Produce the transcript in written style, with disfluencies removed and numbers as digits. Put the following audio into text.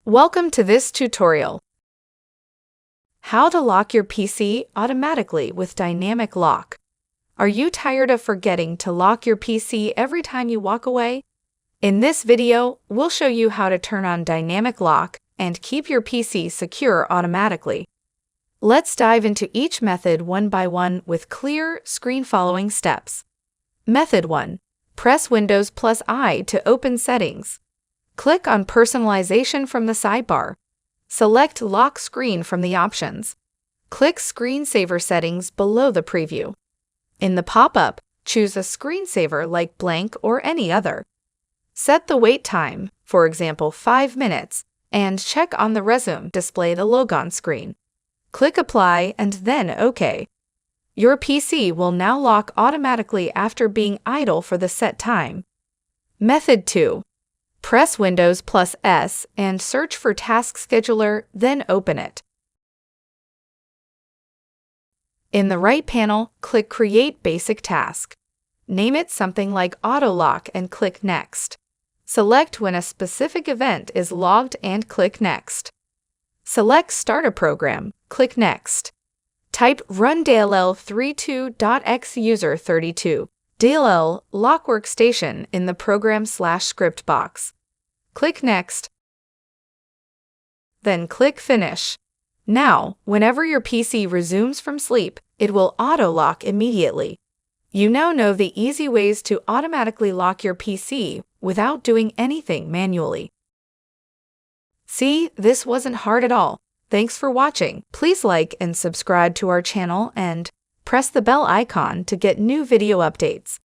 Welcome to this tutorial. How to lock your PC automatically with dynamic lock. Are you tired of forgetting to lock your PC every time you walk away? In this video, we'll show you how to turn on dynamic lock and keep your PC secure automatically. Let's dive into each method one by one with clear, screen-following steps. Method 1. Press Windows plus I to open settings. Click on Personalization from the sidebar. Select Lock Screen from the options. Click Screensaver Settings below the preview. In the pop-up, choose a screensaver like blank or any other. Set the wait time, for example 5 minutes, and check on the resume display the logon screen. Click Apply and then OK. Your PC will now lock automatically after being idle for the set time. Method 2. Press Windows plus S and search for Task Scheduler, then open it. In the right panel, click Create Basic Task. Name it something like Auto Lock and click Next. Select when a specific event is logged and click Next. Select Start a Program, click Next. Type Run dll32.xuser32 DLL Lock Workstation in the Program/Script box. Click Next. Then click Finish. Now, whenever your PC resumes from sleep, it will auto-lock immediately. You now know the easy ways to automatically lock your PC without doing anything manually. See, this wasn't hard at all. Thanks for watching. Please like and subscribe to our channel and press the bell icon to get new video updates.